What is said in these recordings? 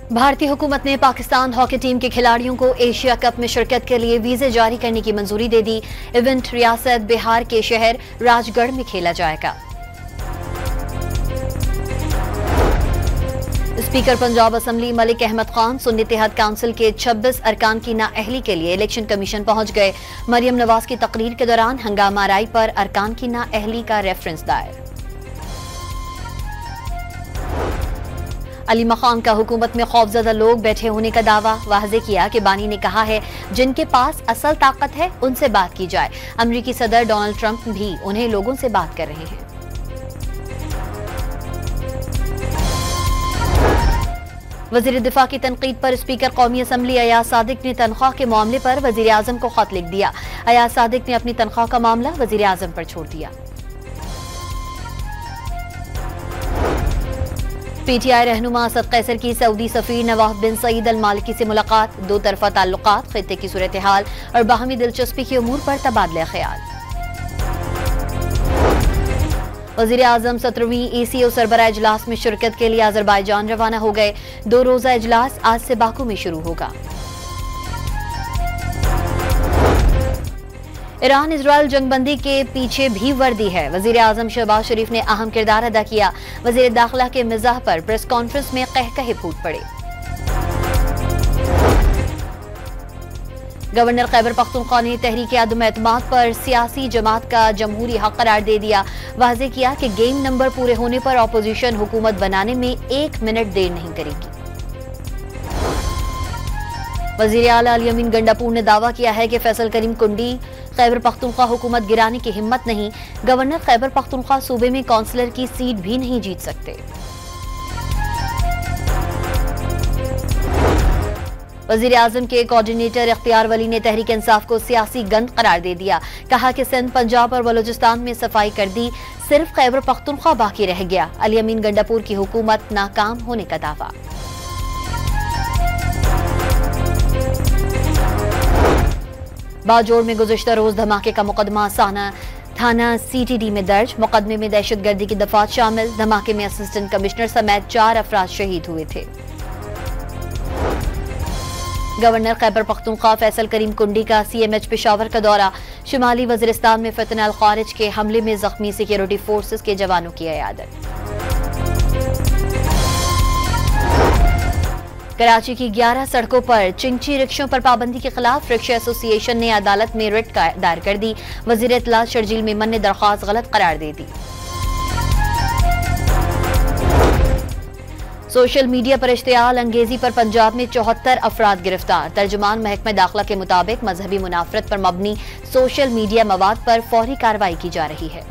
भारतीय हुकूमत ने पाकिस्तान हॉकी टीम के खिलाड़ियों को एशिया कप में शिरकत के लिए वीजे जारी करने की मंजूरी दे दी। इवेंट रियासत बिहार के शहर राजगढ़ में खेला जाएगा। Speaker Punjab assembly Malik Ahmad Khan Sunni Ittehad council के 26 अरकान की नाअहली के लिए इलेक्शन कमीशन पहुंच गए। मरियम नवाज की तकरीर के दौरान हंगामा आराई पर अरकान की नाअहली का रेफरेंस दायर। अली मकाम का हुकूमत में खौफजदा लोग बैठे होने का दावा। वाज़े किया कि बानी ने कहा है जिनके पास असल ताकत है उनसे बात की जाए। अमरीकी सदर डोनाल्ड ट्रंप भी उन्हें लोगों से बात कर रहे हैं। वजीर दिफा की तनकीद पर स्पीकर कौमी असम्बली अयाज सादिक ने तनख्वाह के मामले पर वजीर आजम को खत लिख दिया। अयाज सादिक ने अपनी तनख्वाह का मामला वजीर आजम पर छोड़ दिया। पीटीआई रहनुमा असद कैसर की सऊदी सफीर नवाफ बिन सईद अल मालिकी से मुलाकात। दो तरफा ताल्लुकात, खित्ते की सूरत हाल और बाहमी दिलचस्पी के उमूर पर तबादला ख्याल। वजीर आजम 17वीं ECO सरबराह इजलास में शिरकत के लिए अजरबैजान रवाना हो गए। 2 रोजा इजलास आज से बाकू में शुरू होगा। ईरान इजराइल जंगबंदी के पीछे भी वर्दी है। वजीर आजम शहबाज शरीफ ने अहम किरदार अदा किया। वजीर दाखिला के मिजाह पर प्रेस कॉन्फ्रेंस में कहकहे फूट पड़े। गवर्नर खैबर पख्तूनख्वा ने तहरीक अदम एतमाद पर सियासी जमात का जमहूरी हक करार दे दिया। वाज़े किया कि गेम नंबर पूरे होने पर अपोजिशन हुकूमत बनाने में 1 मिनट देर नहीं करेगी। वजीर आला अली अमीन गंडापुर ने दावा किया है कि फैसल करीम कुंडी खैबर पख्तूनख्वा हुकूमत गिराने की हिम्मत नहीं। गवर्नर खैबर पख्तूनख्वा सूबे में काउंसलर की सीट भी नहीं जीत सकते। वजीर आजम के कोऑर्डिनेटर इख्तियार वली ने तहरीक इंसाफ को सियासी गंद करार दे दिया। कहा कि सिंध, पंजाब और बलूचिस्तान में सफाई कर दी, सिर्फ खैबर पख्तूनख्वा बाकी रह गया। अली अमीन गंडापुर की हुकूमत नाकाम होने का दावा। बाजोड़ में गुज़िश्ता रोज धमाके का मुकदमा थाना CTD में दर्ज। मुकदमे में दहशतगर्दी की दफात शामिल। धमाके में असिस्टेंट कमिश्नर समेत 4 अफराद शहीद हुए थे। गवर्नर खैबर पख्तूनख्वा फैसल करीम कुंडी का CMH पेशावर का दौरा। शुमाली वज़ीरिस्तान में फितना अल खारिज के हमले में जख्मी सिक्योरिटी फोर्सेस के जवानों की इयादत। कराची की 11 सड़कों पर चिंची रिक्शों पर पाबंदी के खिलाफ रिक्शा एसोसिएशन ने अदालत में रिट दायर कर दी। वजीर इत्तलात शर्जील मेमन ने दरख्वास्त गलत करार दे दी। सोशल मीडिया पर इश्तियाल अंगेजी पर पंजाब में 74 अफराद गिरफ्तार। तर्जुमान महकमा दाखिला के मुताबिक मजहबी मुनाफरत पर मबनी सोशल मीडिया मवाद पर फौरी कार्रवाई की जा रही है।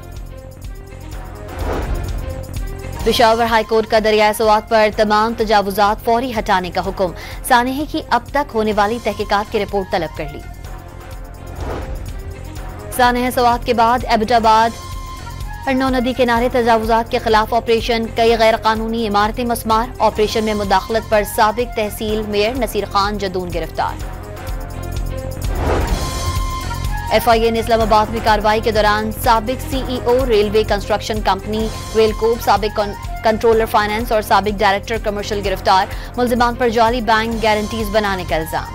पेशावर हाईकोर्ट का दरियाए सवात पर तमाम तजावुजात फौरी हटाने का हुक्म। सानेह की अब तक होने वाली तहकीकात की रिपोर्ट तलब कर ली। सानेह सवात के बाद एबटाबाद हरनौ नदी किनारे तजावुजात के खिलाफ ऑपरेशन। कई गैर कानूनी इमारतें मस्मार। ऑपरेशन में मुदाखलत पर साबिक तहसील मेयर नसीर खान जदून गिरफ्तार। FIA ने इस्लामाबाद में कार्रवाई के दौरान साबिक CEO रेलवे कंस्ट्रक्शन कंपनी रेलकोप, साबिक कंट्रोलर फाइनेंस और साबिक डायरेक्टर कमर्शियल गिरफ्तार। मुल्जिमान पर जाली बैंक गारंटीज बनाने का इल्जाम।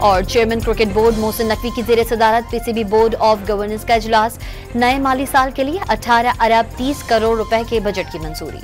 और chairman cricket board Mohsin Naqvi की ज़ेरे सदारत PCB बोर्ड ऑफ गवर्नेंस का इजलास। नए माली साल के लिए 18 अरब 30 करोड़ रुपए के बजट की मंजूरी।